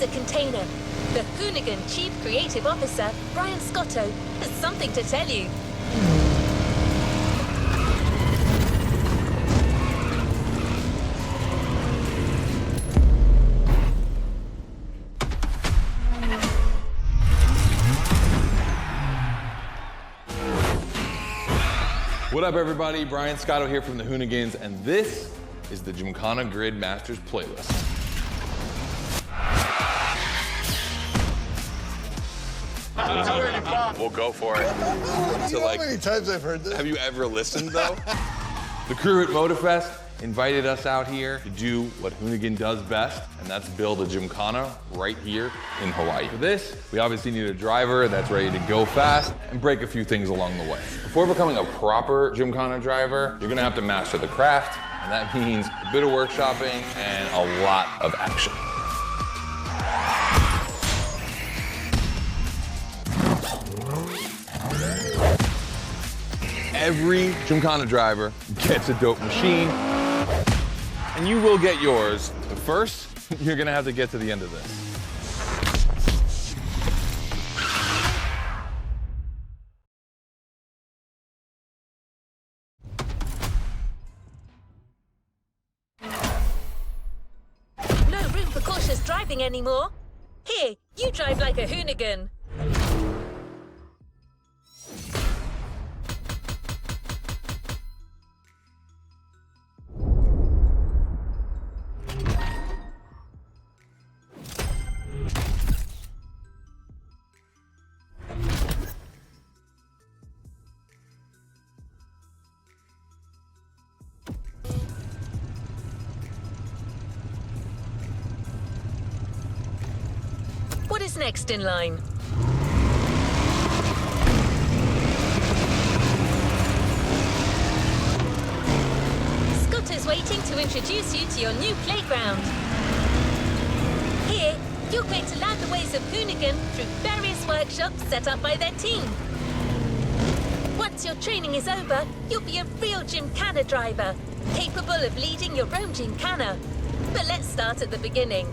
a container. The Hoonigan Chief Creative Officer, Brian Scotto, has something to tell you. What up, everybody? Brian Scotto here from the Hoonigans, and this is the Gymkhana Grid Masters playlist. We'll go for it. You know how many times I've heard this? Have you ever listened, though? The crew at MOTORFEST invited us out here to do what Hoonigan does best, and that's build a Gymkhana right here in Hawaii. For this, we obviously need a driver that's ready to go fast and break a few things along the way. Before becoming a proper Gymkhana driver, you're gonna have to master the craft, and that means a bit of workshopping and a lot of action. Every Gymkhana driver gets a dope machine, and you will get yours. But first, you're gonna have to get to the end of this. No room for cautious driving anymore. Here, you drive like a Hoonigan. What is next in line? Scott is waiting to introduce you to your new playground. Here, you're going to learn the ways of Hoonigan through various workshops set up by their team. Once your training is over, you'll be a real Gymkhana driver, capable of leading your own Gymkhana. But let's start at the beginning.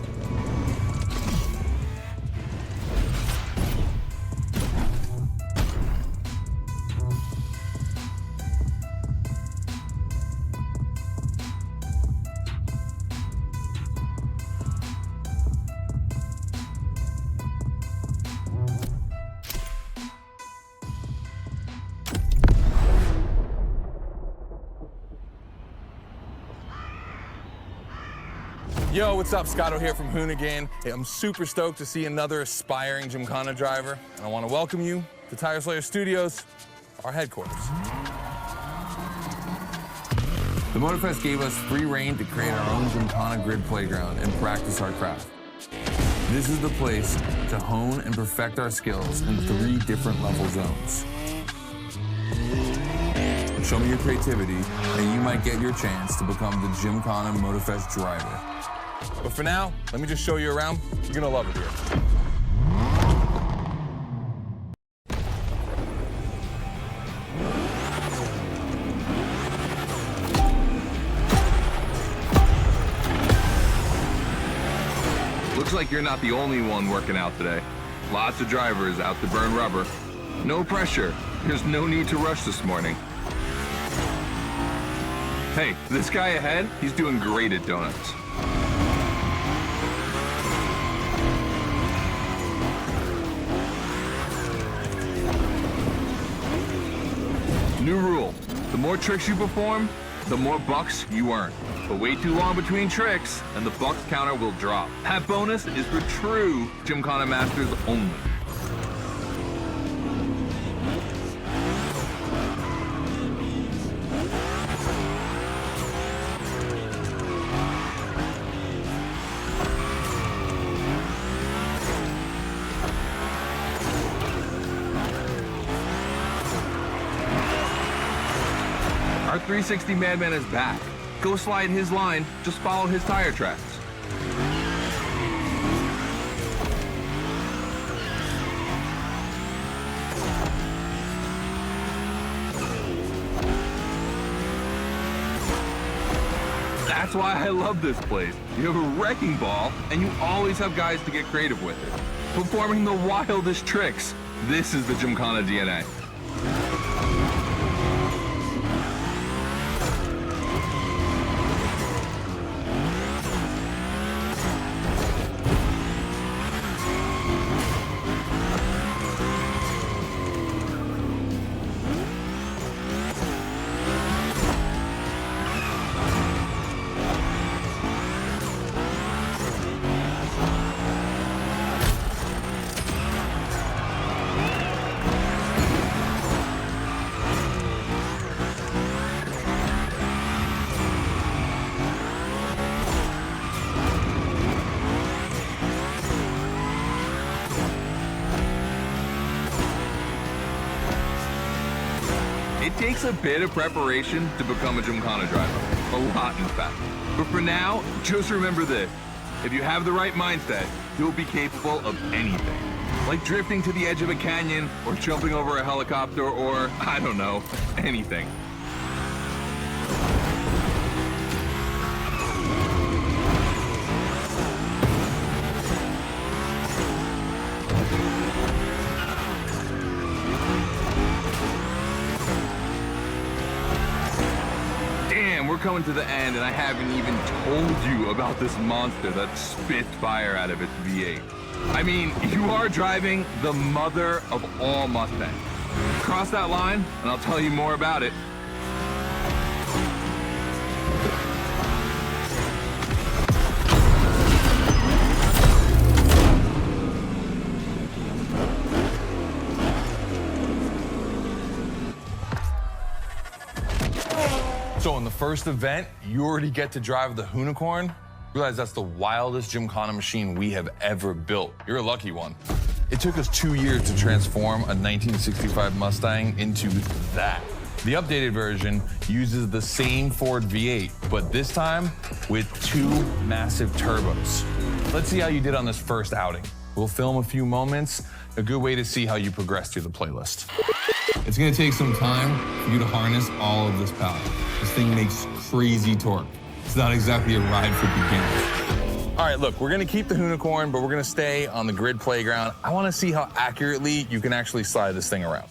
Yo, what's up? Scotto here from Hoonigan. Hey, I'm super stoked to see another aspiring Gymkhana driver, and I want to welcome you to Tire Slayer Studios, our headquarters. The MOTORFEST gave us free reign to create our own Gymkhana grid playground and practice our craft. This is the place to hone and perfect our skills in 3 different level zones. Show me your creativity, and you might get your chance to become the Gymkhana MOTORFEST driver. But for now, let me just show you around. You're gonna love it here. Looks like you're not the only one working out today. Lots of drivers out to burn rubber. No pressure. There's no need to rush this morning. Hey, this guy ahead, he's doing great at donuts. New rule, the more tricks you perform, the more bucks you earn. But wait too long between tricks, and the bucks counter will drop. That bonus is for true Gymkhana masters only. Our 360 Madman is back. Go slide his line, just follow his tire tracks. That's why I love this place. You have a wrecking ball, and you always have guys to get creative with it, performing the wildest tricks. This is the Gymkhana DNA. It takes a bit of preparation to become a Gymkhana driver. A lot, in fact. But for now, just remember this. If you have the right mindset, you'll be capable of anything. Like drifting to the edge of a canyon, or jumping over a helicopter, or, I don't know, anything. We're coming to the end, and I haven't even told you about this monster that spits fire out of its V8. I mean, you are driving the mother of all Mustangs. Cross that line, and I'll tell you more about it. So in the first event, you already get to drive the Unicorn. Realize that's the wildest Gymkhana machine we have ever built. You're a lucky one. It took us 2 years to transform a 1965 Mustang into that. The updated version uses the same Ford V8, but this time with 2 massive turbos. Let's see how you did on this first outing. We'll film a few moments, a good way to see how you progress through the playlist. It's gonna take some time for you to harness all of this power. This thing makes crazy torque. It's not exactly a ride for beginners. All right, look, we're gonna keep the Unicorn, but we're gonna stay on the grid playground. I wanna see how accurately you can actually slide this thing around.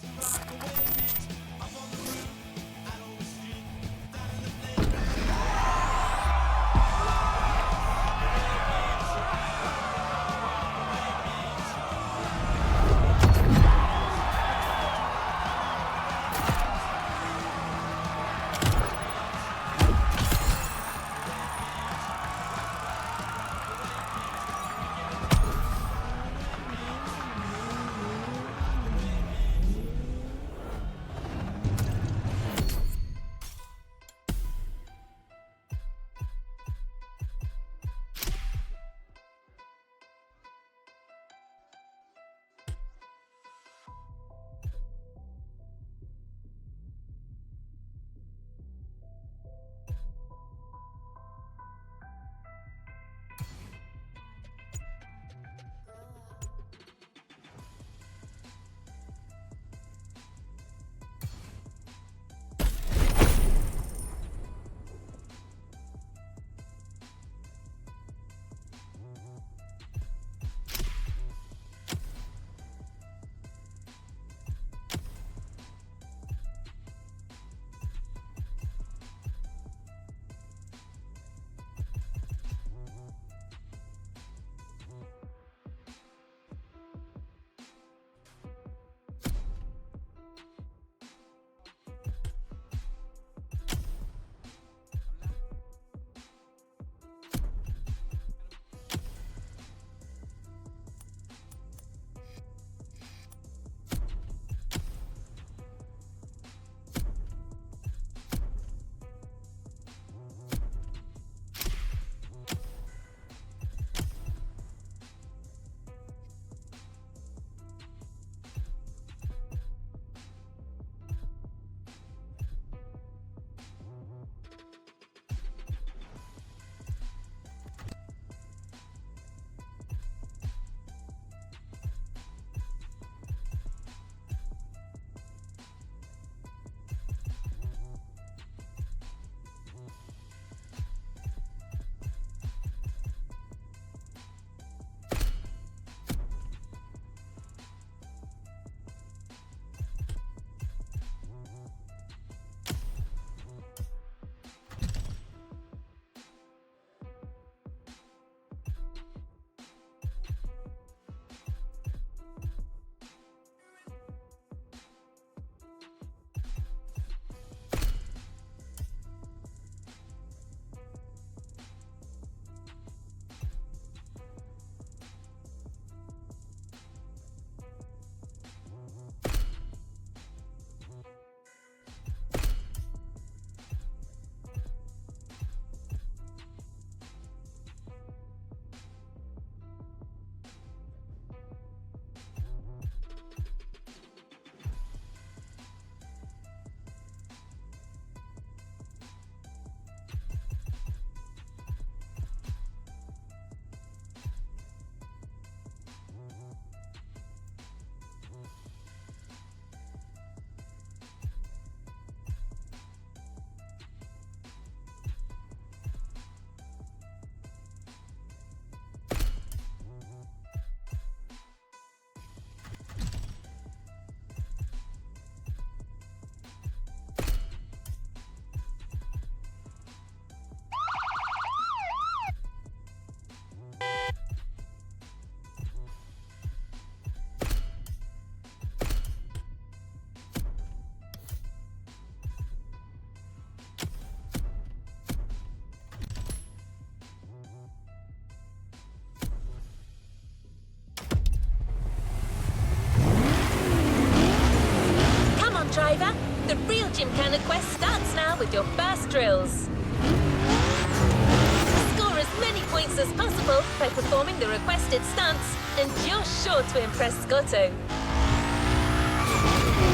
starts now with your first drills. Score as many points as possible by performing the requested stunts, and you're sure to impress Scotto.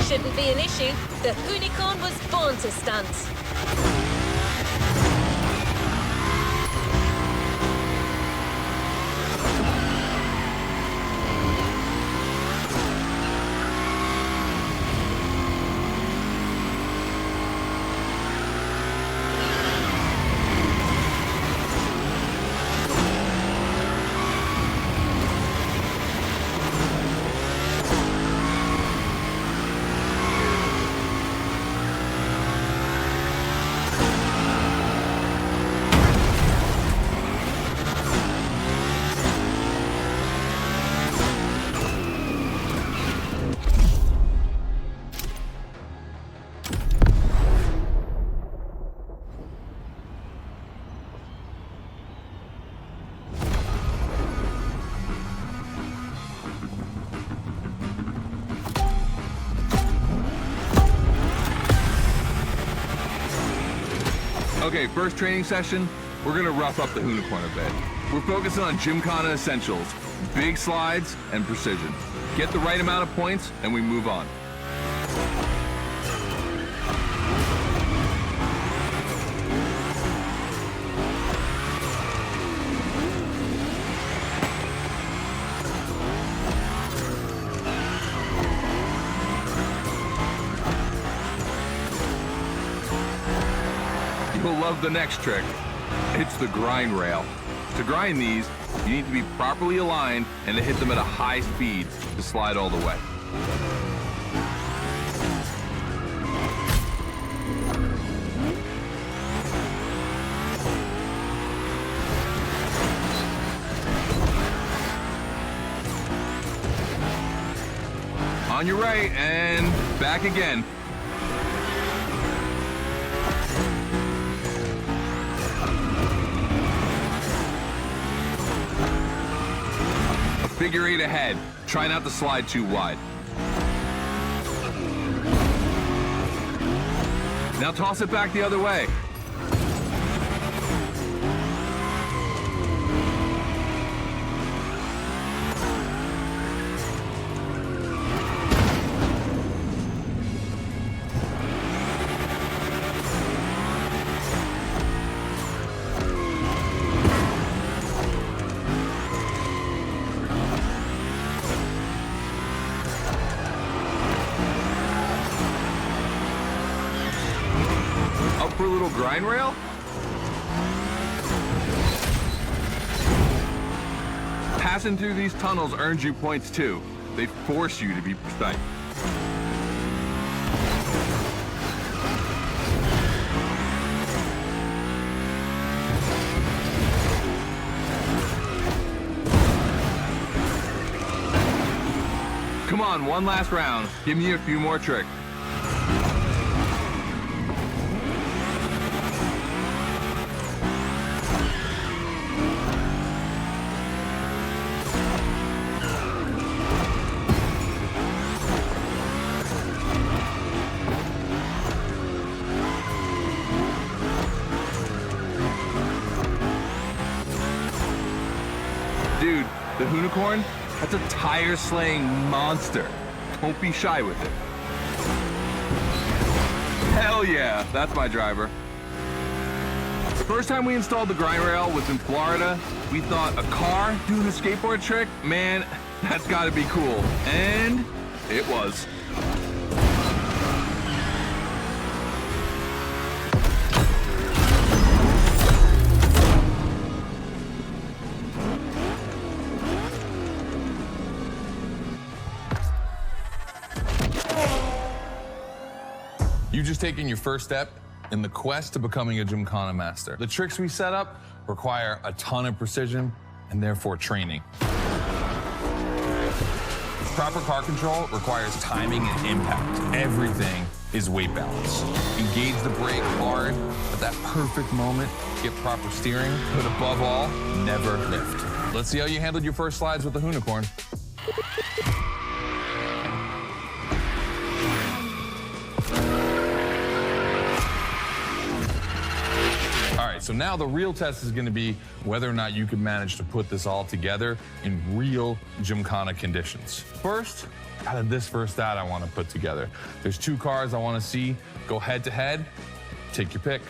Shouldn't be an issue. The Unicorn was born to stunt. Okay, first training session, we're gonna rough up the Unicorn a bit. We're focusing on Gymkhana essentials, big slides, and precision. Get the right amount of points, and we move on. You'll love the next trick. It's the grind rail. To grind these, you need to be properly aligned and to hit them at a high speed to slide all the way. On your right and back again. Figure eight ahead. Try not to slide too wide. Now toss it back the other way. For a little grind rail? Passing through these tunnels earns you points too. They force you to be precise. Come on, one last round. Give me a few more tricks. Dude, the Unicorn, that's a tire-slaying monster. Don't be shy with it. Hell yeah, that's my driver. The first time we installed the grind rail was in Florida. We thought a car doing a skateboard trick? Man, that's gotta be cool. And it was. You've just taken your first step in the quest to becoming a Gymkhana master. The tricks we set up require a ton of precision and therefore training. Proper car control requires timing and impact. Everything is weight balance. Engage the brake hard at that perfect moment, get proper steering, but above all, never lift. Let's see how you handled your first slides with the Unicorn. So now the real test is going to be whether or not you can manage to put this all together in real Gymkhana conditions. First, out of this first ad I want to put together. There's 2 cars I want to see go head to head. Take your pick.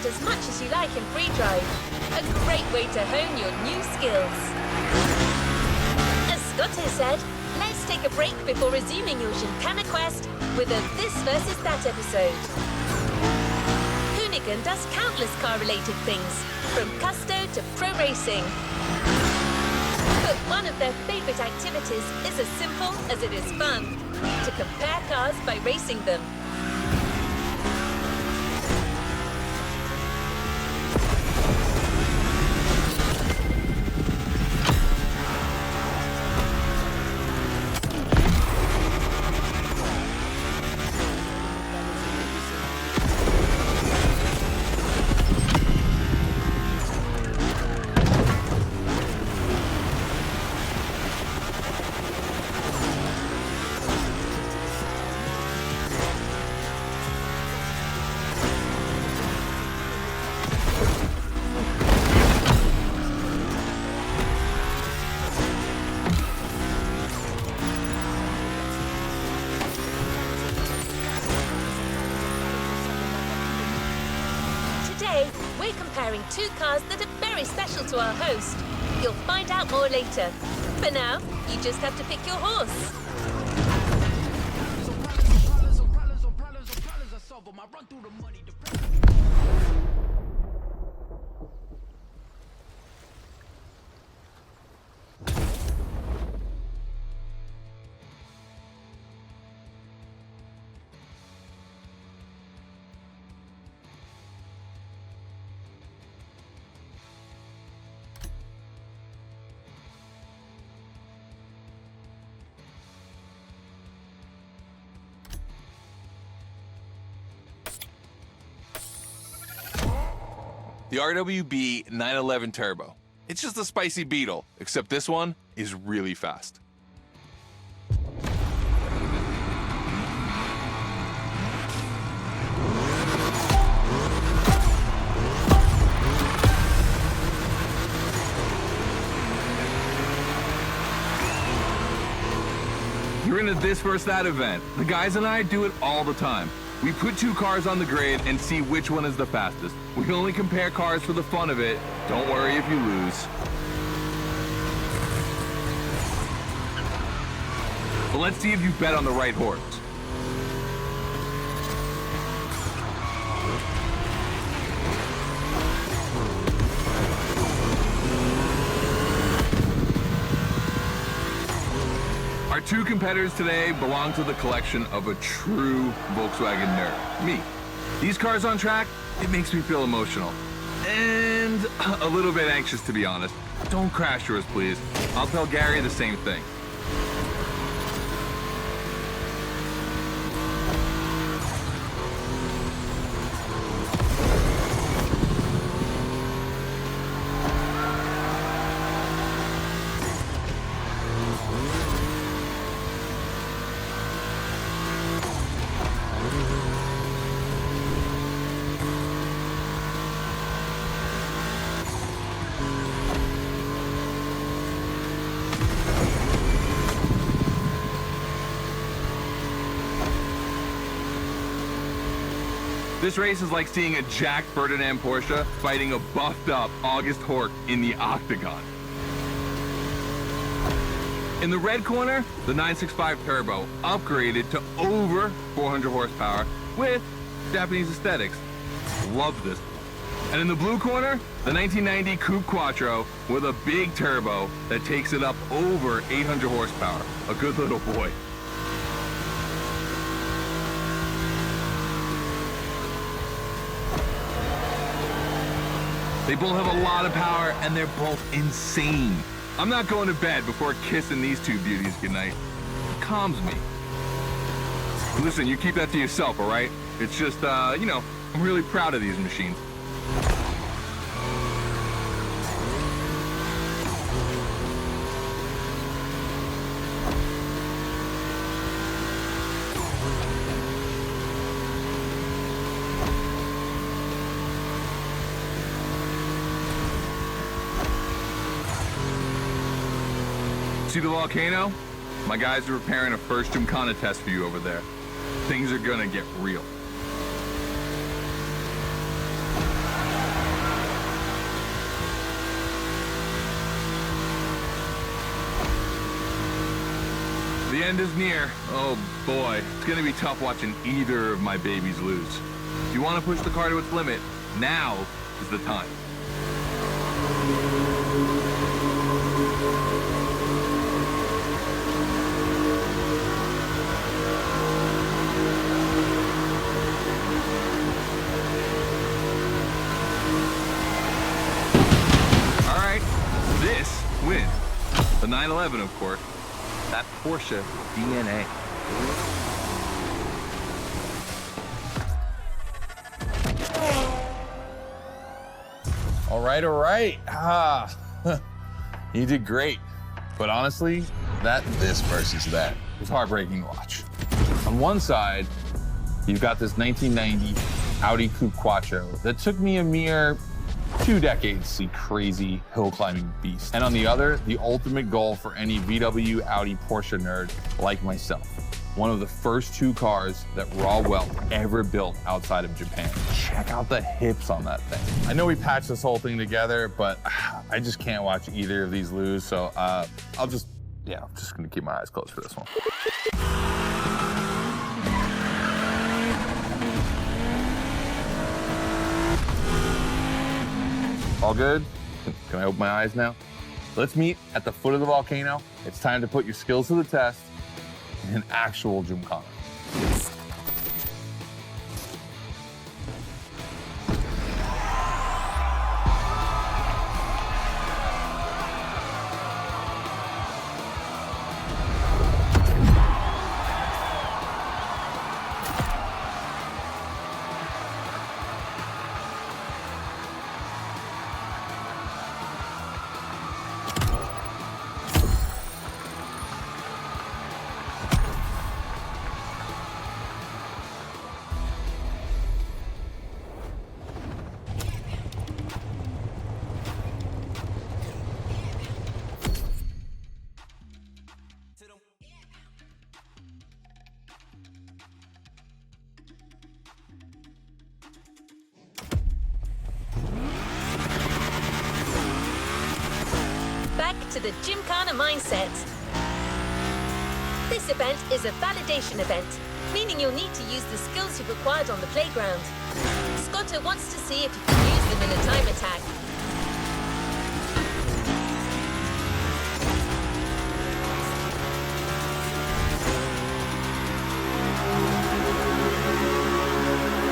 As much as you like in free drive. A great way to hone your new skills. As Scotto said, let's take a break before resuming your Gymkhana quest with a This versus That episode. Hoonigan does countless car-related things, from custo to pro racing. But one of their favorite activities is as simple as it is fun, to compare cars by racing them. We're comparing 2 cars that are very special to our host. You'll find out more later. For now, you just have to pick your horse. The RWB 911 Turbo. It's just a spicy Beetle, except this one is really fast. You're in a This versus That event. The guys and I do it all the time. We put 2 cars on the grid and see which one is the fastest. We can only compare cars for the fun of it. Don't worry if you lose. But let's see if you bet on the right horse. Our 2 competitors today belong to the collection of a true Volkswagen nerd, me. These cars on track, it makes me feel emotional. And a little bit anxious, to be honest. Don't crash yours, please. I'll tell Gary the same thing. This race is like seeing a Jack Ferdinand Porsche fighting a buffed up August Hork in the octagon. In the red corner, the 965 Turbo, upgraded to over 400 horsepower with Japanese aesthetics. Love this. And in the blue corner, the 1990 Coupe Quattro with a big turbo that takes it up over 800 horsepower. A good little boy. They both have a lot of power and they're both insane. I'm not going to bed before kissing these two beauties goodnight. It calms me. Listen, you keep that to yourself, all right? It's just, you know, I'm really proud of these machines. See the volcano? My guys are preparing a first Gymkhana test for you over there. Things are gonna get real. The end is near. Oh boy, it's gonna be tough watching either of my babies lose. If you wanna push the car to its limit, now is the time. This wins. The 911, of course. That Porsche DNA. All right. You did great. But honestly, this versus that was heartbreaking to watch. On one side, you've got this 1990 Audi Coupe Quattro that took me a mere 2 decades to see crazy hill climbing beast. And on the other, the ultimate goal for any VW, Audi, Porsche nerd like myself. One of the first 2 cars that Raw Welt ever built outside of Japan. Check out the hips on that thing. I know we patched this whole thing together, but I just can't watch either of these lose. So I'm just gonna keep my eyes closed for this one. All good? Can I open my eyes now? Let's meet at the foot of the volcano. It's time to put your skills to the test in an actual Gymkhana. To the Gymkhana mindset. This event is a validation event, meaning you'll need to use the skills you've acquired on the playground. Scotto wants to see if you can use them in a time attack.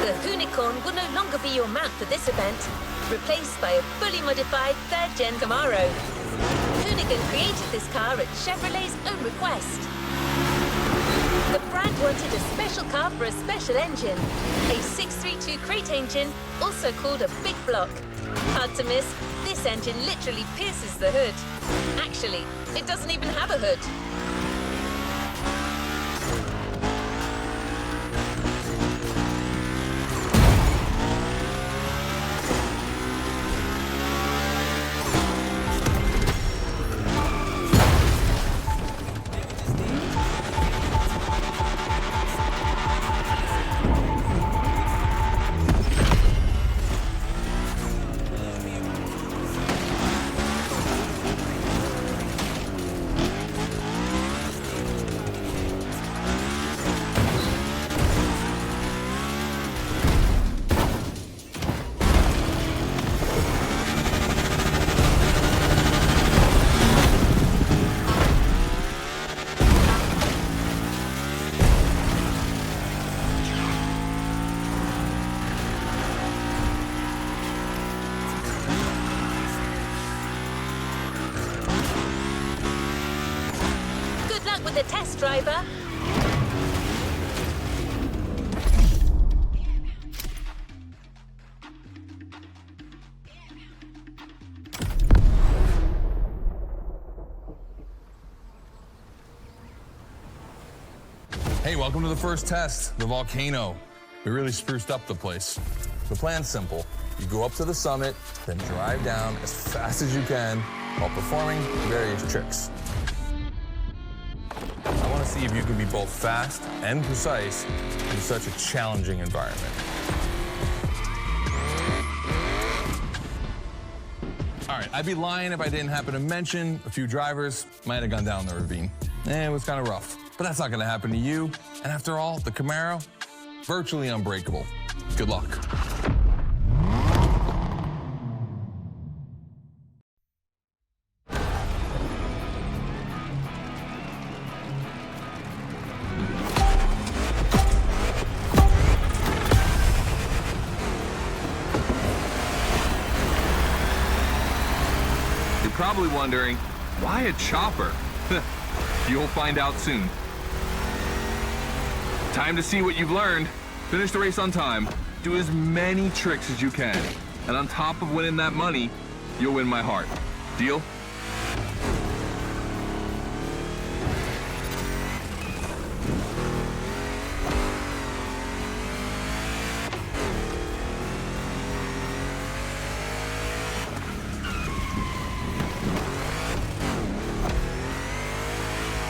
The Unicorn will no longer be your mount for this event, replaced by a fully modified 3rd Gen Camaro. Hoonigan created this car at Chevrolet's own request. The brand wanted a special car for a special engine, a 632 crate engine, also called a big block. Hard to miss, this engine literally pierces the hood. Actually, it doesn't even have a hood. the test driver. Hey, welcome to the first test, the volcano. We really spruced up the place. The plan's simple. You go up to the summit, then drive down as fast as you can while performing various tricks. I want to see if you can be both fast and precise in such a challenging environment. All right, I'd be lying if I didn't happen to mention a few drivers might have gone down the ravine. It was kind of rough, but that's not going to happen to you. And after all, the Camaro, virtually unbreakable. Good luck. You're probably wondering, why a chopper? You'll find out soon. Time to see what you've learned. Finish the race on time. Do as many tricks as you can. And on top of winning that money, you'll win my heart. Deal?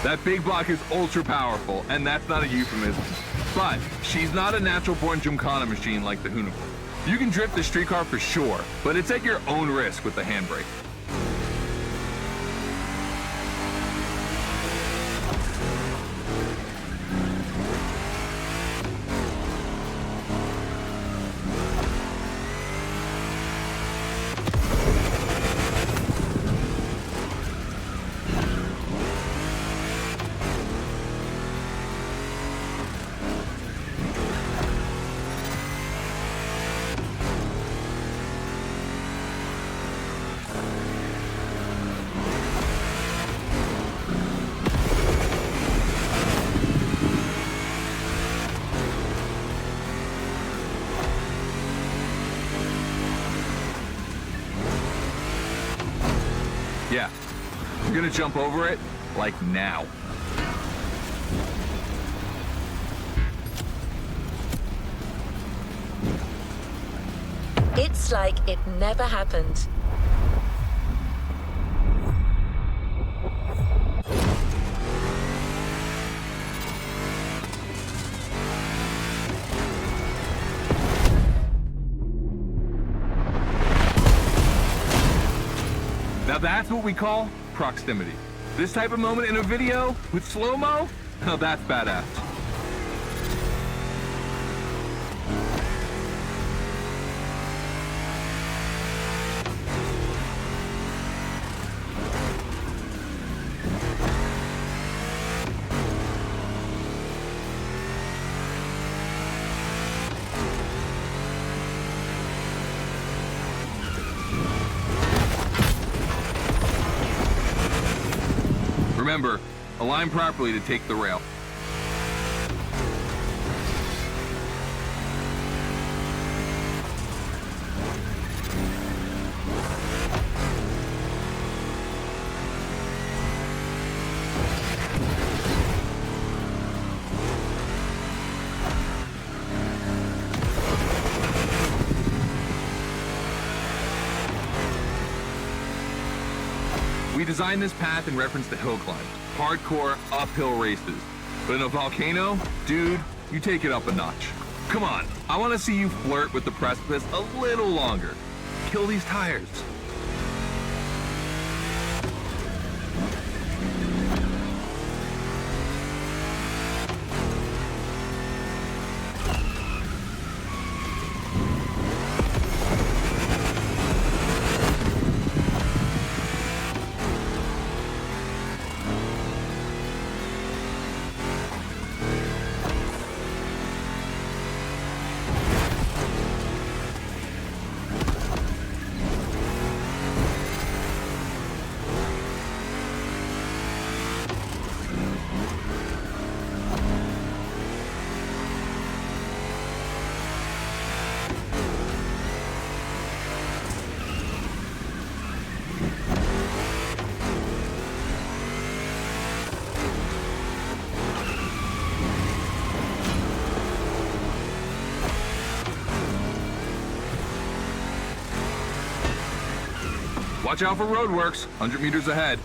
That big block is ultra powerful, and that's not a euphemism. But she's not a natural-born Gymkhana machine like the Hunigan. You can drift the street car for sure, but it's at your own risk with the handbrake. Yeah, I'm gonna jump over it, like now. It's like it never happened. Now that's what we call proximity. This type of moment in a video with slow-mo, now that's badass. Remember, align properly to take the rail. We designed this path in reference to hill climb, hardcore uphill races. But in a volcano, dude, you take it up a notch. Come on, I want to see you flirt with the precipice a little longer. Kill these tires. Watch out for roadworks, 100 meters ahead.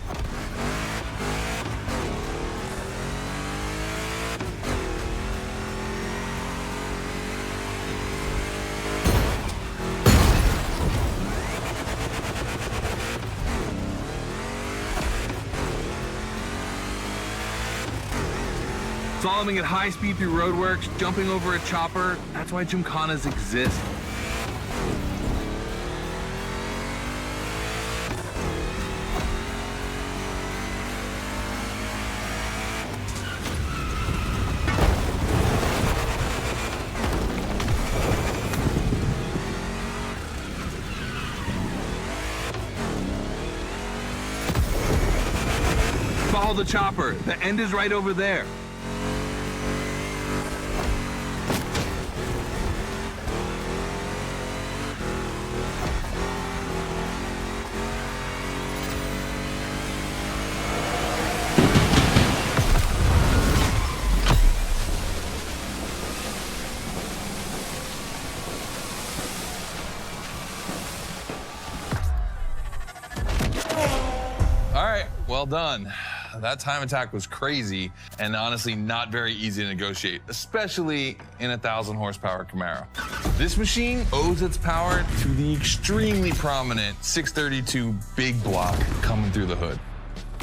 Slaloming at high speed through roadworks, jumping over a chopper, that's why Gymkhanas exist. Follow the chopper, the end is right over there. Well done. That time attack was crazy and honestly not very easy to negotiate, especially in a 1,000 horsepower Camaro. This machine owes its power to the extremely prominent 632 big block coming through the hood.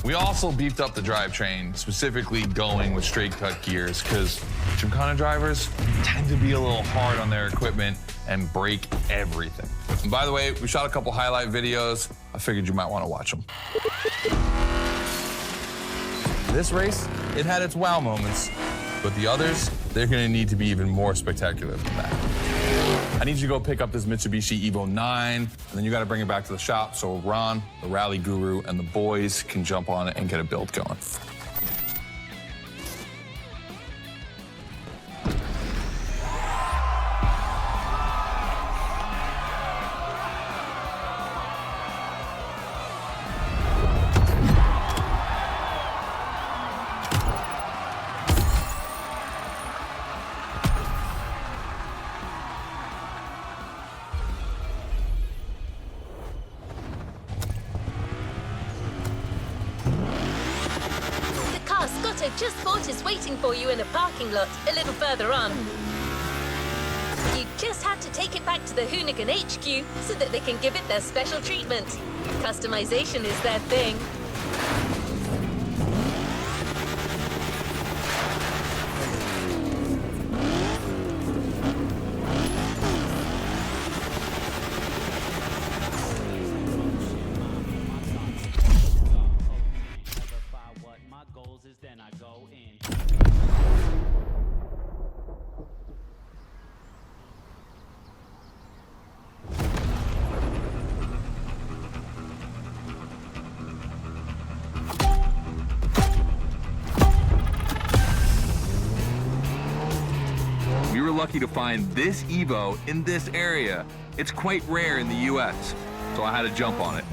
We also beefed up the drivetrain, specifically going with straight cut gears, because Gymkhana drivers tend to be a little hard on their equipment and break everything. And by the way, we shot a couple highlight videos. I figured you might want to watch them. This race, it had its wow moments, but the others, they're gonna need to be even more spectacular than that. I need you to go pick up this Mitsubishi Evo 9, and then you gotta bring it back to the shop so Ron, the rally guru, and the boys can jump on it and get a build going. Just bought is waiting for you in a parking lot a little further on. You just have to take it back to the Hoonigan HQ so that they can give it their special treatment. Customization is their thing. We were lucky to find this Evo in this area. It's quite rare in the US, so I had to jump on it.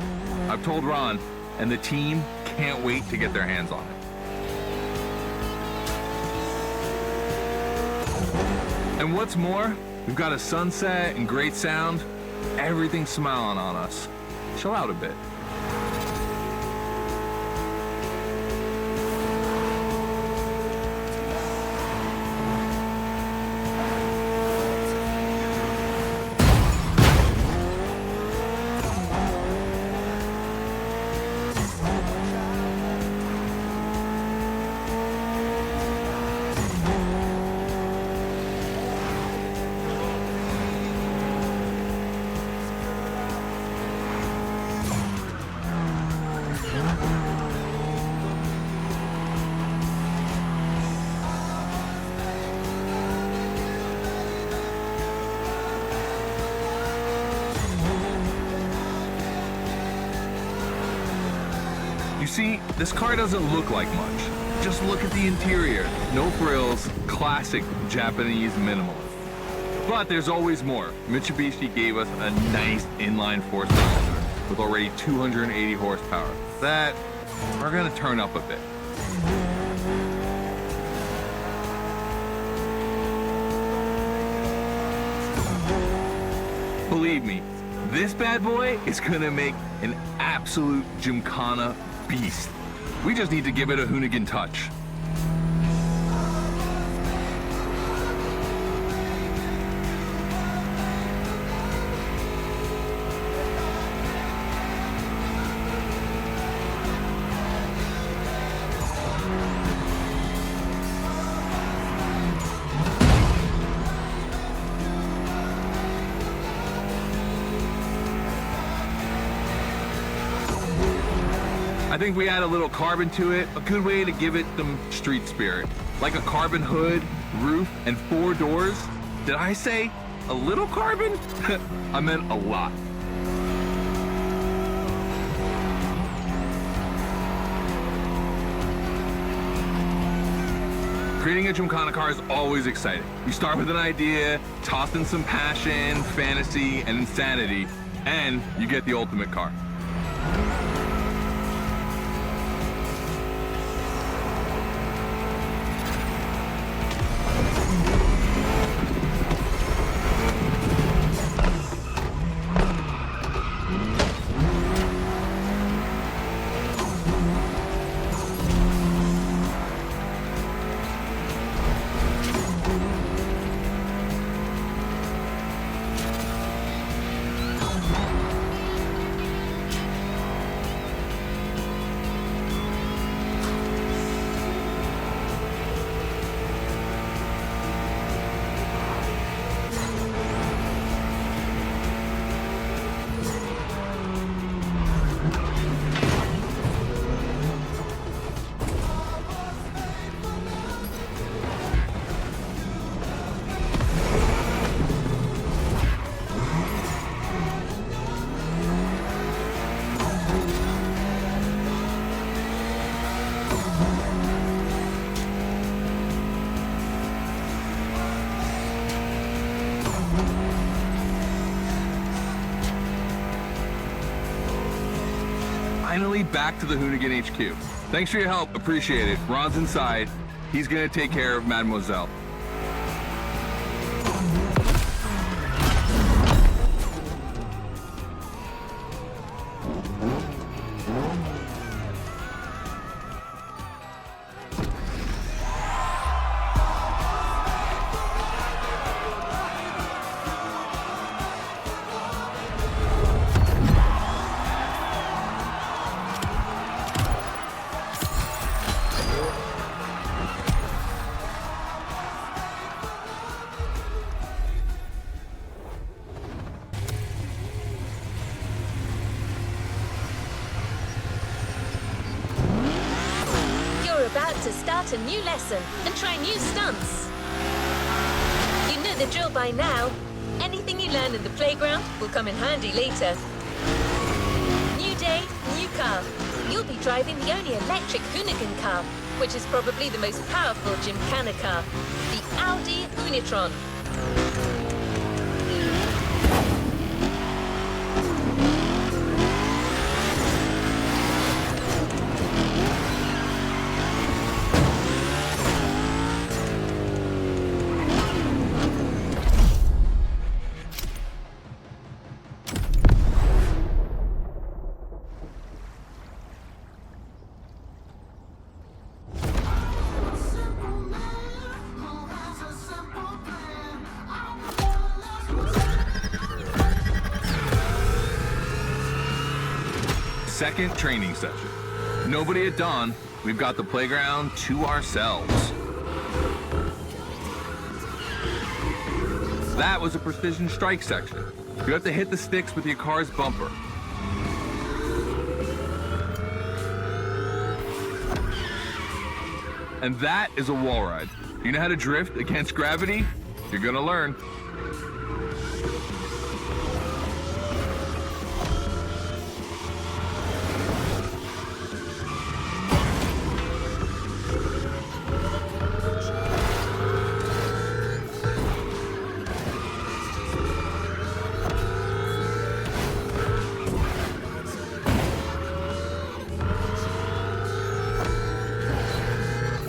I've told Ron, and the team can't wait to get their hands on it. And what's more, we've got a sunset and great sound. Everything's smiling on us. Chill out a bit. See, this car doesn't look like much. Just look at the interior. No frills, classic Japanese minimalist. But there's always more. Mitsubishi gave us a nice inline four cylinder with already 280 horsepower. That we're gonna turn up a bit. Believe me, This bad boy is gonna make an absolute Gymkhana beast. We just need to give it a Hoonigan touch. I think we add a little carbon to it, a good way to give it some street spirit. Like a carbon hood, roof, and 4 doors. Did I say a little carbon? I meant a lot. Creating a Gymkhana car is always exciting. You start with an idea, toss in some passion, fantasy, and insanity, and you get the ultimate car. Finally back to the Hoonigan HQ. Thanks for your help, appreciate it. Ron's inside. He's gonna take care of Mademoiselle. About to start a new lesson and try new stunts. You know the drill by now. Anything you learn in the playground will come in handy later. New day, new car. You'll be driving the only electric Hoonigan car, which is probably the most powerful Gymkhana car, the Audi E-TRON. Second training session. Nobody at dawn. We've got the playground to ourselves. That was a precision strike section. You have to hit the sticks with your car's bumper. And that is a wall ride. You know how to drift against gravity? You're gonna learn.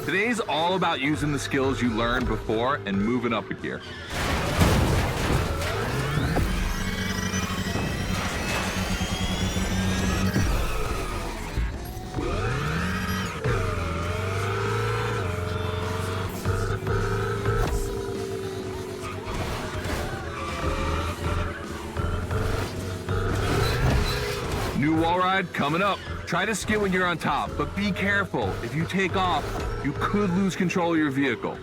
Today's all about using the skills you learned before and moving up a gear. wall ride coming up. Try to skid when you're on top, but be careful. If you take off, you could lose control of your vehicle.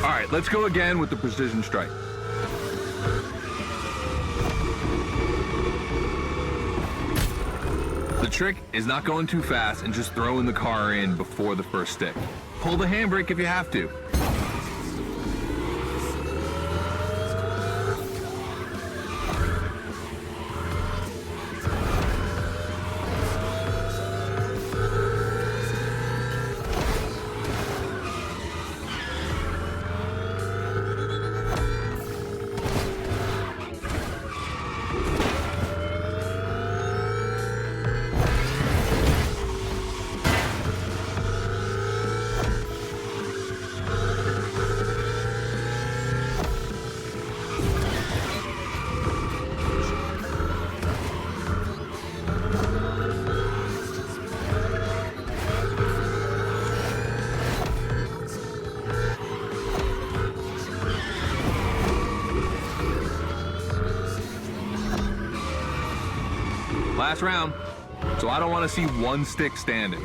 All right, let's go again with the precision strike. The trick is not going too fast and just throwing the car in before the first stick. Pull the handbrake if you have to. Last round, so I don't want to see one stick standing.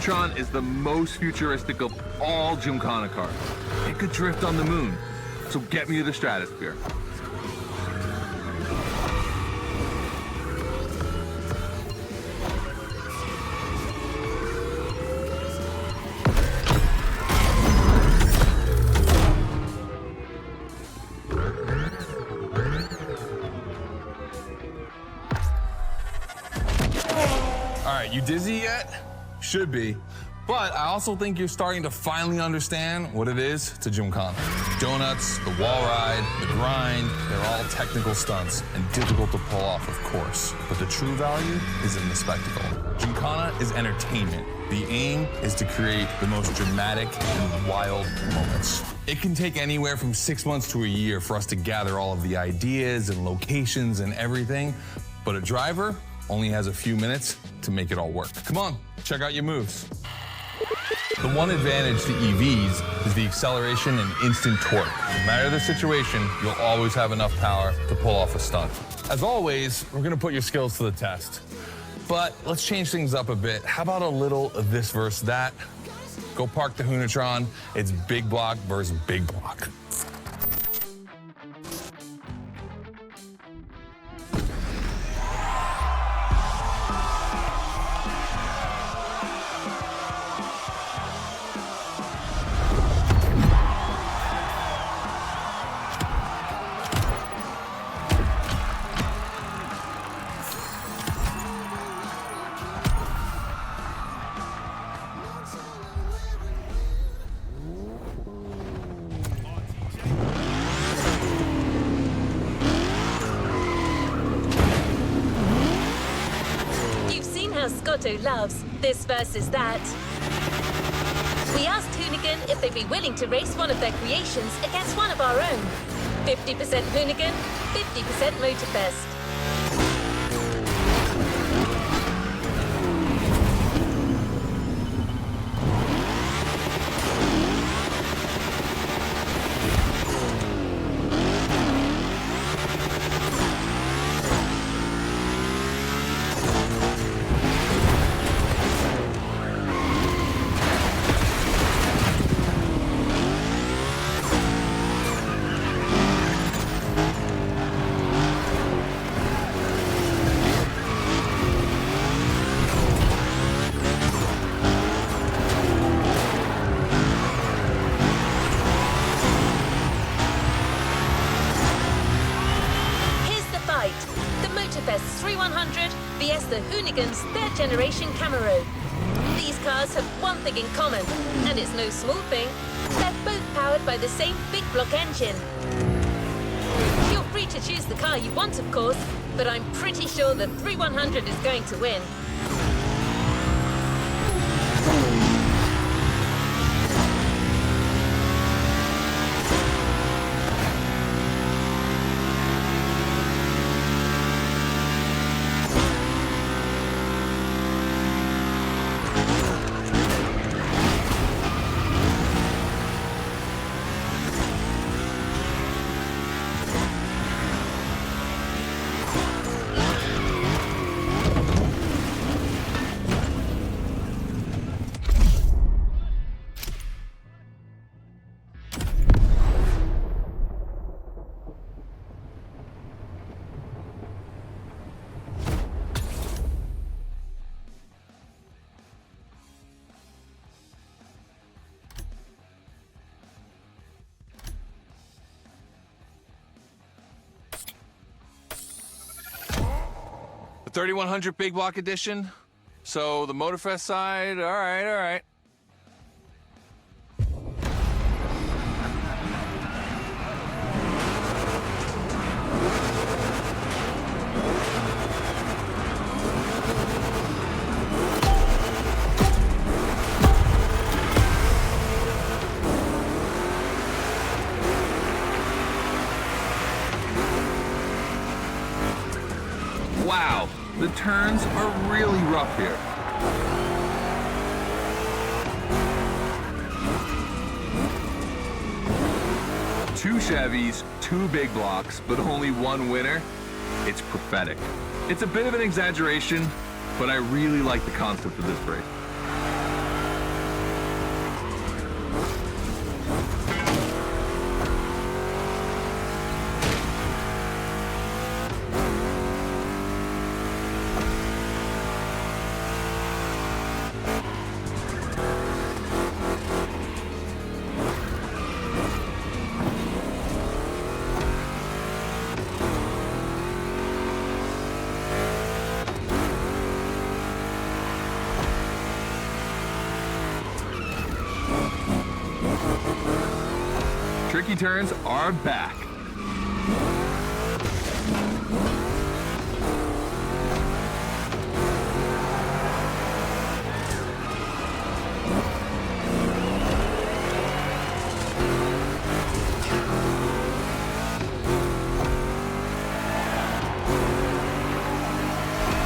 E-TRON is the most futuristic of all Gymkhana cars. It could drift on the moon, so get me to the stratosphere. All right, you dizzy yet? Should be. But I also think you're starting to finally understand what it is to Gymkhana. Donuts, the wall ride, the grind, they're all technical stunts and difficult to pull off, of course. But the true value is in the spectacle. Gymkhana is entertainment. The aim is to create the most dramatic and wild moments. It can take anywhere from 6 months to a year for us to gather all of the ideas and locations and everything, but a driver only has a few minutes to make it all work. Come on, check out your moves. The one advantage to EVs is the acceleration and instant torque. No matter the situation, you'll always have enough power to pull off a stunt. As always, we're gonna put your skills to the test. But let's change things up a bit. How about a little of this versus that? Go park the E-TRON. It's big block versus big block. Scotto loves this versus that. We asked Hoonigan if they'd be willing to race one of their creations against one of our own. 50% Hoonigan, 50% MOTORFEST. Hoonigan's third-generation Camaro. These cars have one thing in common, and it's no small thing. They're both powered by the same big block engine. You're free to choose the car you want, of course, but I'm pretty sure the 3100 is going to win. The 3100 Big Block Edition. So the MOTORFEST side, all right, all right. Wow, the turns are really rough here. Two Chevys, two big blocks, but only one winner. It's prophetic. It's a bit of an exaggeration, but I really like the concept of this race. Tricky turns are back.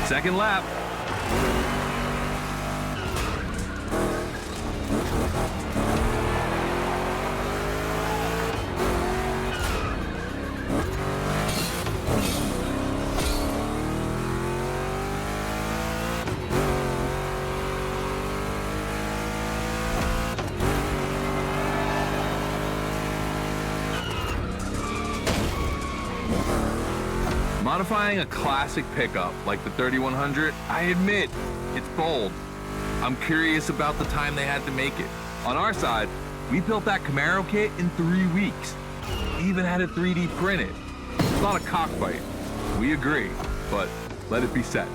Second lap. Modifying a classic pickup like the 3100, I admit, it's bold. I'm curious about the time they had to make it. On our side, we built that Camaro kit in 3 weeks. Even had it 3D printed. It's not a cockfight. We agree, but let it be said.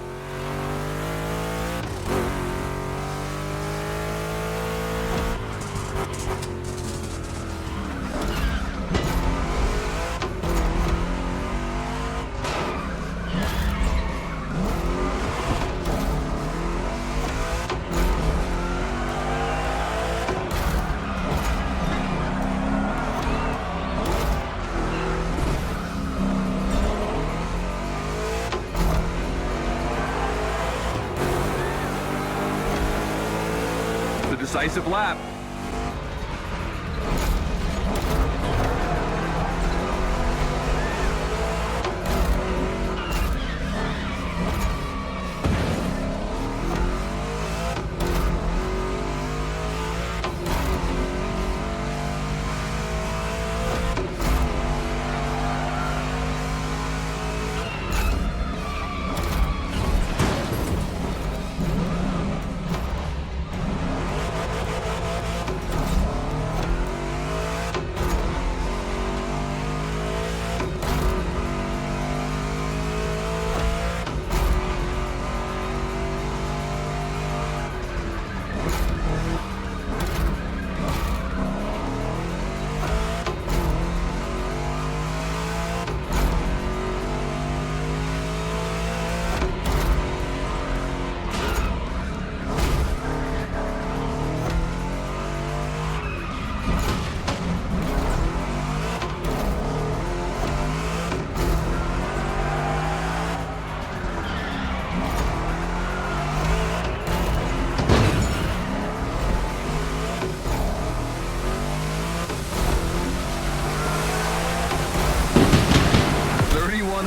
Decisive lap.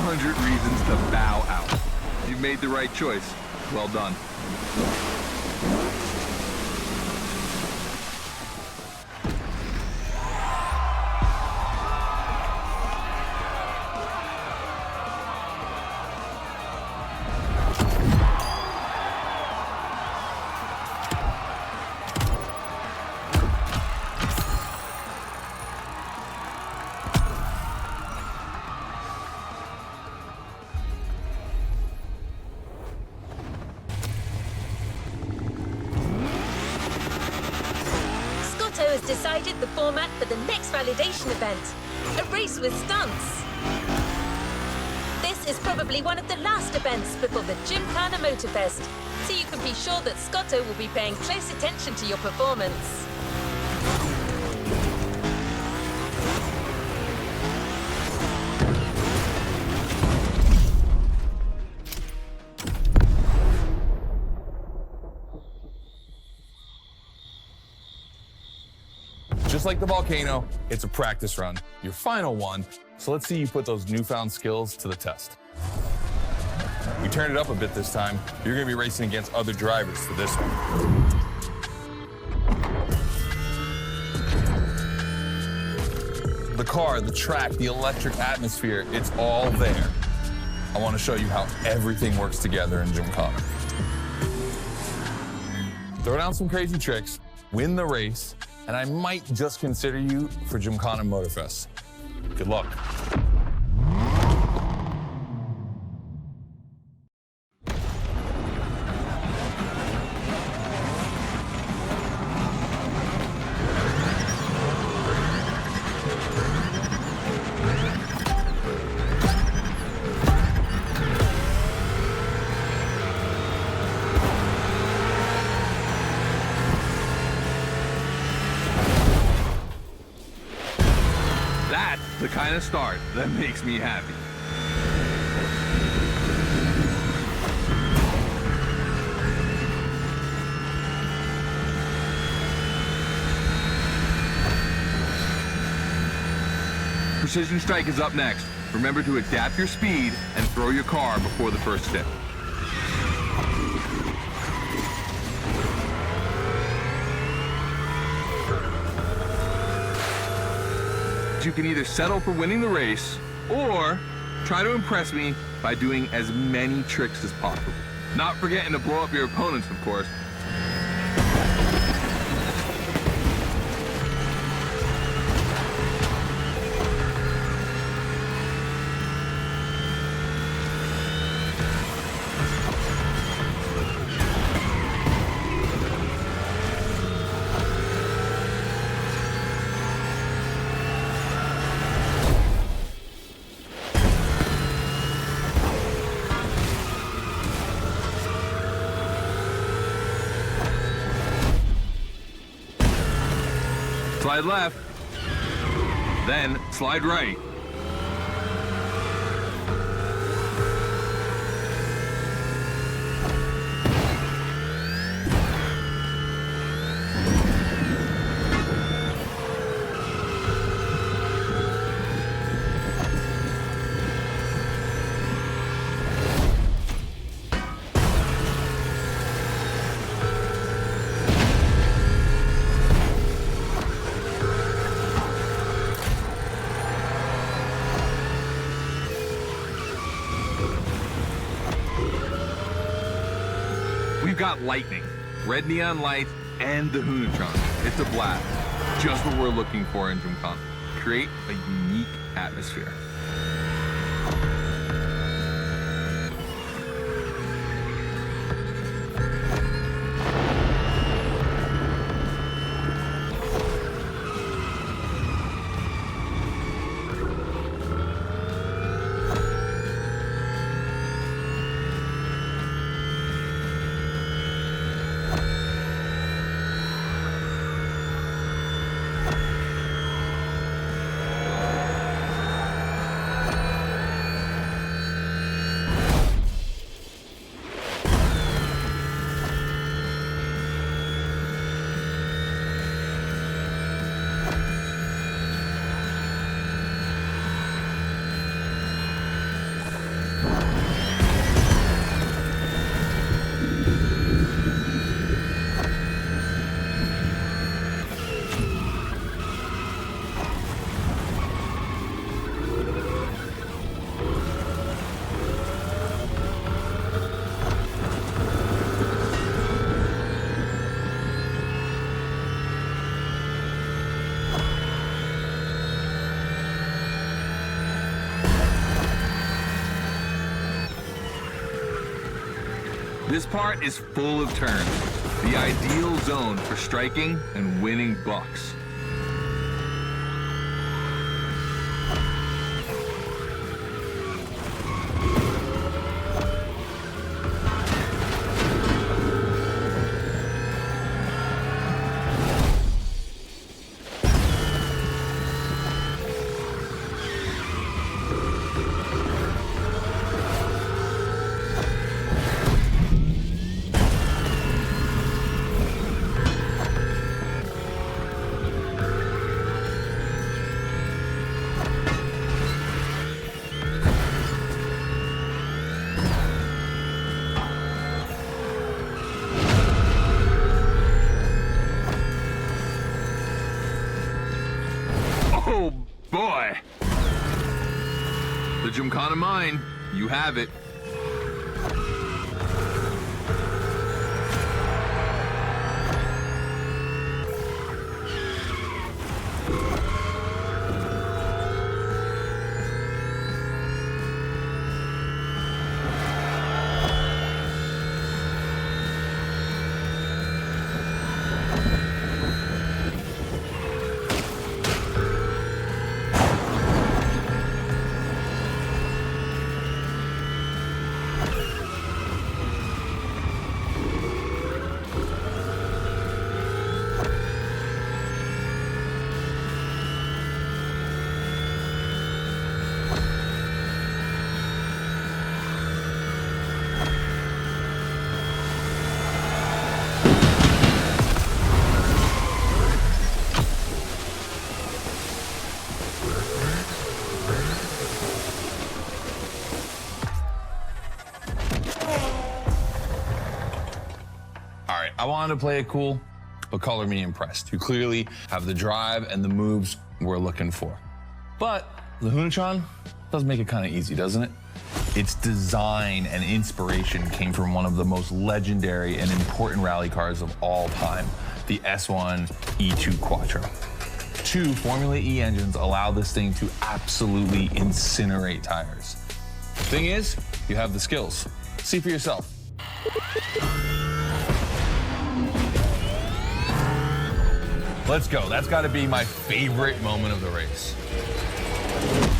100 reasons to bow out. You've made the right choice. Well done. Has decided the format for the next validation event, a race with stunts. This is probably one of the last events before the Gymkhana MOTORFEST, so you can be sure that Scotto will be paying close attention to your performance. Just like the volcano, it's a practice run, your final one, so let's see you put those newfound skills to the test. We turned it up a bit this time. You're gonna be racing against other drivers for this one. The car, the track, the electric atmosphere, it's all there. I wanna show you how everything works together in Gymkhana. Throw down some crazy tricks, win the race, and I might just consider you for Gymkhana MOTORFEST. Good luck. That's the kind of start that makes me happy. Precision Strike is up next. Remember to adapt your speed and throw your car before the first step. You can either settle for winning the race or try to impress me by doing as many tricks as possible. Not forgetting to blow up your opponents, of course. Slide left, then slide right. We've got lightning, red neon lights, and the HDR. It's a blast. Just what we're looking for in Gymkhana. Create a unique atmosphere. This part is full of turns, the ideal zone for striking and winning bucks. Oh boy! The Gymkhana mine, you have it. I wanted to play it cool, but color me impressed. You clearly have the drive and the moves we're looking for. But the E-TRON does make it kind of easy, doesn't it? Its design and inspiration came from one of the most legendary and important rally cars of all time, the S1 E2 Quattro. 2 Formula E engines allow this thing to absolutely incinerate tires. Thing is, you have the skills. See for yourself. Let's go. That's got to be my favorite moment of the race.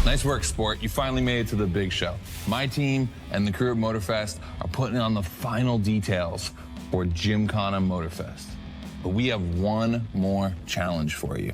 Nice work, sport. You finally made it to the big show. My team and the crew at MOTORFEST are putting on the final details for Gymkhana MOTORFEST. But we have one more challenge for you.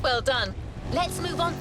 Well done. Let's move on.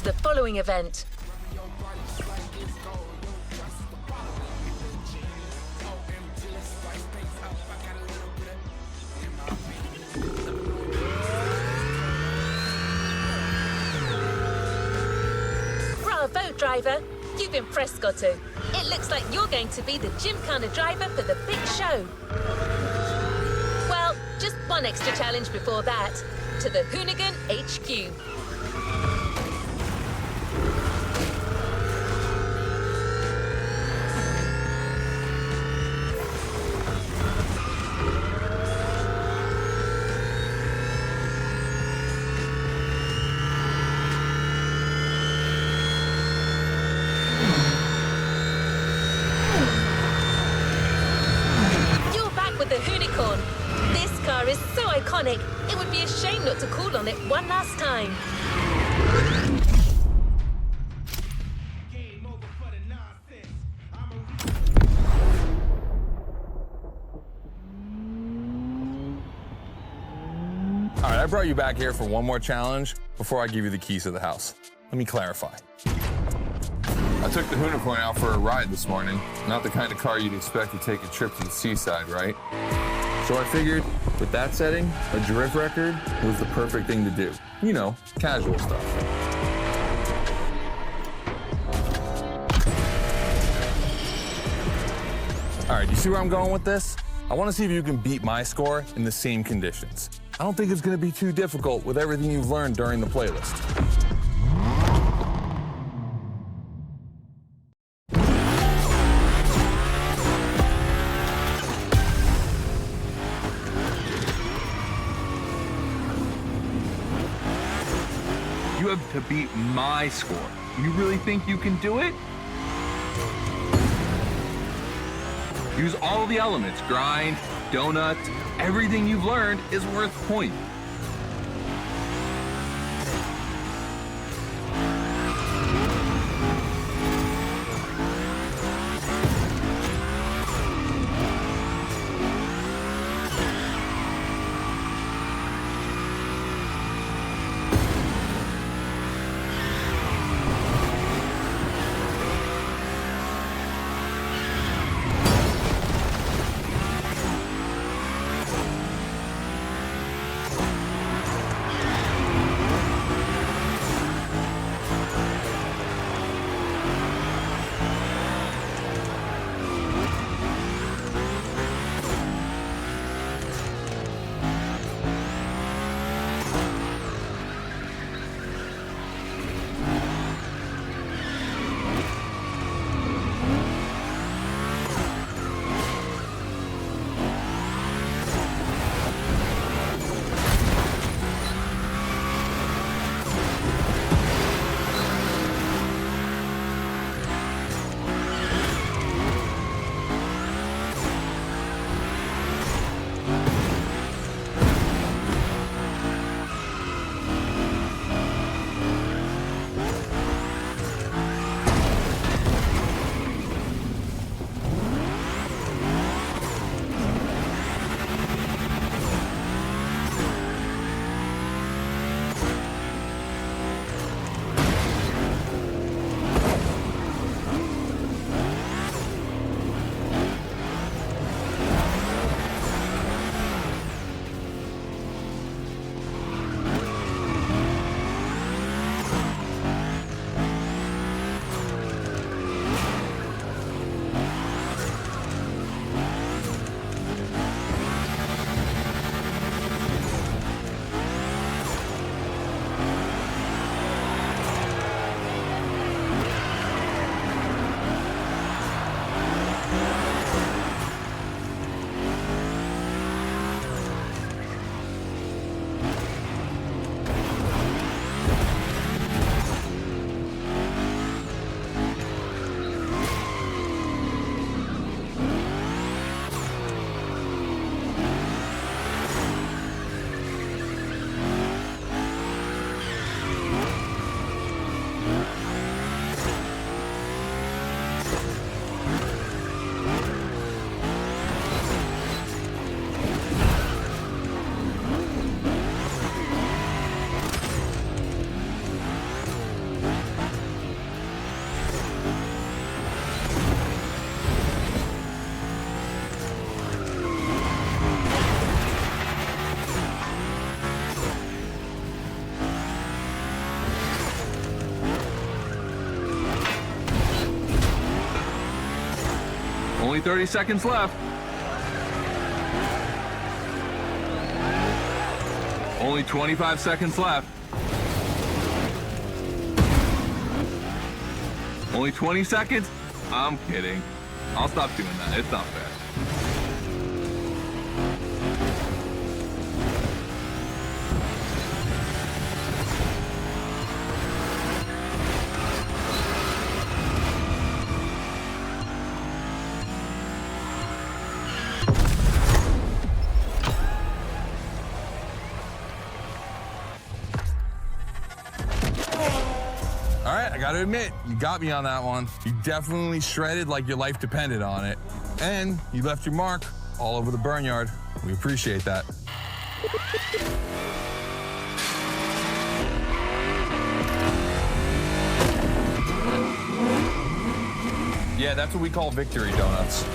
to the following event. Bravo, driver. You've impressed Goto. It looks like you're going to be the Gymkhana driver for the big show. Well, just one extra challenge before that. To the Hoonigan HQ. This car is so iconic, it would be a shame not to call on it one last time. All right, I brought you back here for one more challenge before I give you the keys to the house. Let me clarify. I took the Unicorn out for a ride this morning. Not the kind of car you'd expect to take a trip to the seaside, right? So I figured, with that setting, a drift record was the perfect thing to do. You know, casual stuff. All right, you see where I'm going with this? I want to see if you can beat my score in the same conditions. I don't think it's going to be too difficult with everything you've learned during the playlist. You have to beat my score. You really think you can do it? Use all the elements, grind, donut, everything you've learned is worth points. 30 seconds left. Only 25 seconds left. Only 20 seconds? I'm kidding. I'll stop doing that. It's not fair. All right, I gotta admit, you got me on that one. You definitely shredded like your life depended on it. And you left your mark all over the burnyard. We appreciate that. Yeah, that's what we call victory donuts.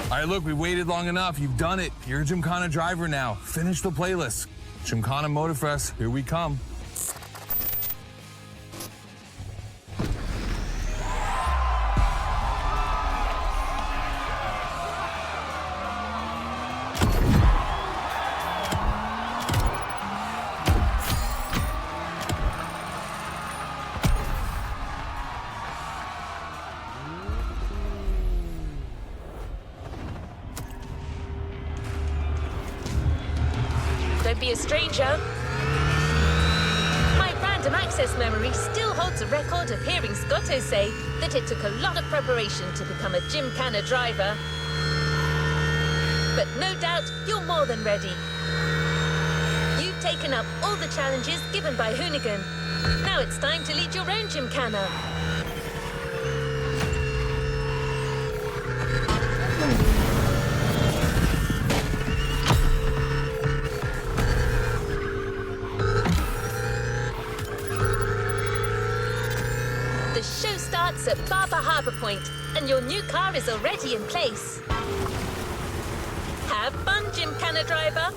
All right, look, we waited long enough. You've done it. You're a Gymkhana driver now. Finish the playlist. Gymkhana MOTORFEST, here we come. Don't be a stranger. My random access memory still holds a record of hearing Scotto say that it took a lot of preparation to become a Gymkhana driver. But no doubt you're more than ready. You've taken up all the challenges given by Hoonigan. Now it's time to lead your own Gymkhana. The show starts at Barber Harbour Point, and your new car is already in place. Have fun, Gymkhana driver.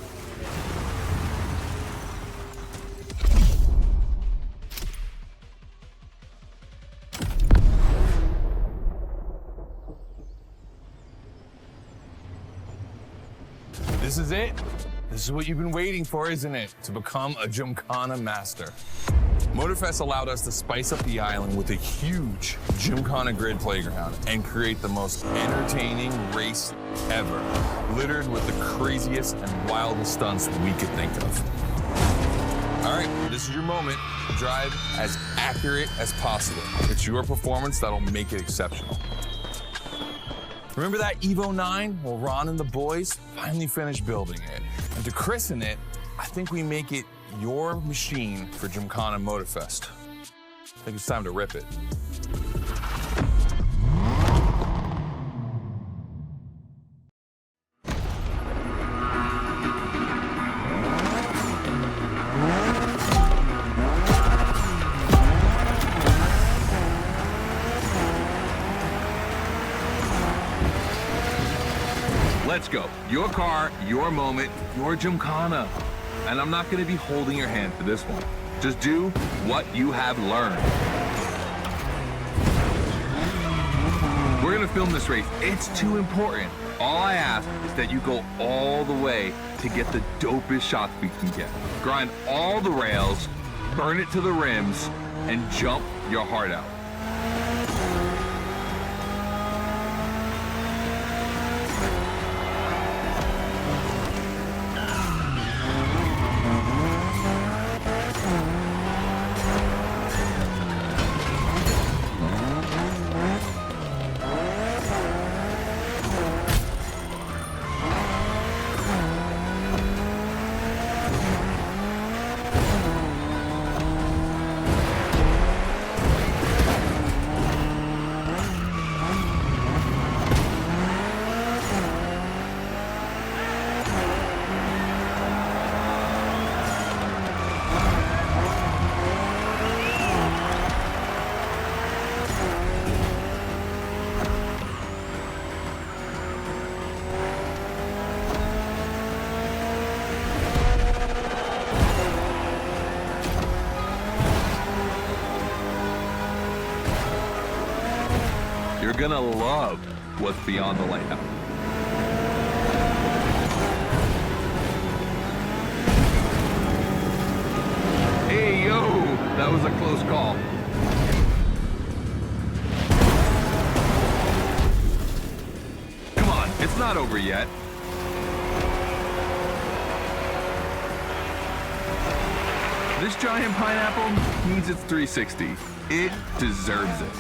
This is it. This is what you've been waiting for, isn't it? To become a Gymkhana master. MOTORFEST allowed us to spice up the island with a huge Gymkhana grid playground and create the most entertaining race ever, littered with the craziest and wildest stunts we could think of. All right, this is your moment to drive as accurate as possible. It's your performance that'll make it exceptional. Remember that Evo 9? Well, Ron and the boys finally finished building it. And to christen it, I think we make it your machine for Gymkhana MOTORFEST. I think it's time to rip it. Let's go. Your car, your moment, your Gymkhana. And I'm not going to be holding your hand for this one. Just do what you have learned. We're going to film this race. It's too important. All I ask is that you go all the way to get the dopest shots we can get. Grind all the rails, burn it to the rims, and jump your heart out. You're gonna love was beyond the layout. Hey, yo, that was a close call. Come on, it's not over yet. This giant pineapple needs its 360. It deserves it.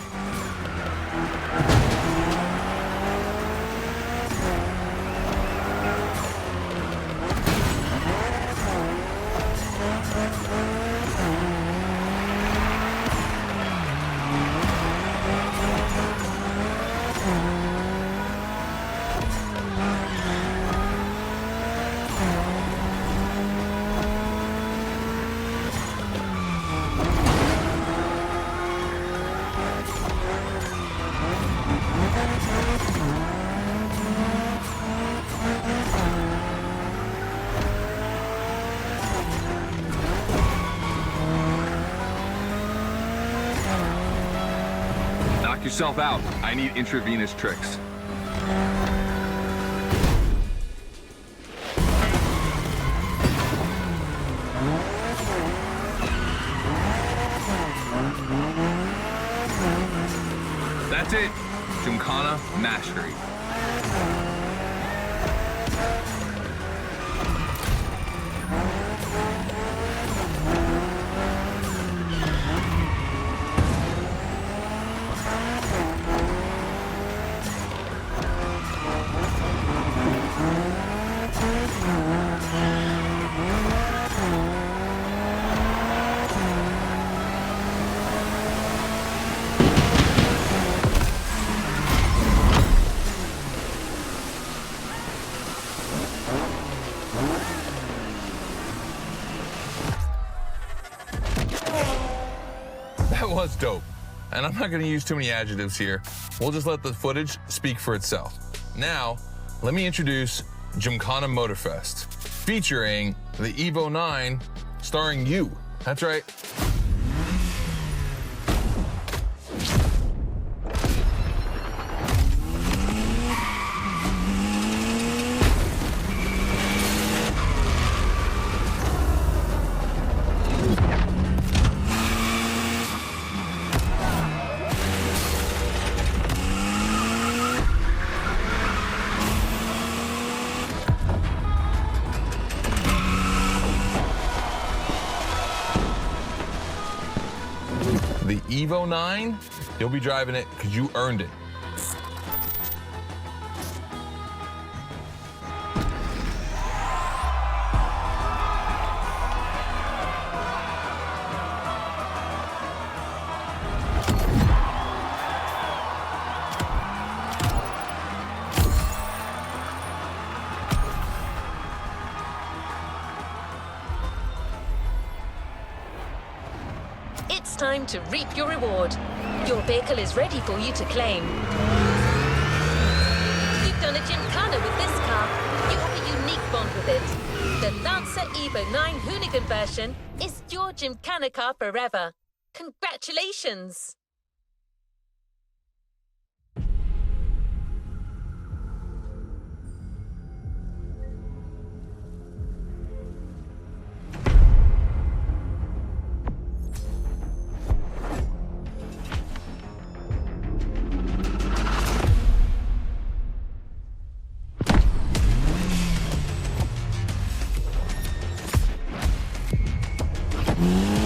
Knock yourself out. I need intravenous tricks. That's it. Gymkhana mastery. That was dope. And I'm not gonna use too many adjectives here. We'll just let the footage speak for itself. Now, let me introduce Gymkhana MOTORFEST, featuring the Evo 9, starring you. That's right. The Evo 9, you'll be driving it because you earned it. It's time to reap your reward. Your vehicle is ready for you to claim. You've done a Gymkhana with this car. You have a unique bond with it. The Lancer Evo 9 Hoonigan version is your Gymkhana car forever. Congratulations! Mm-hmm.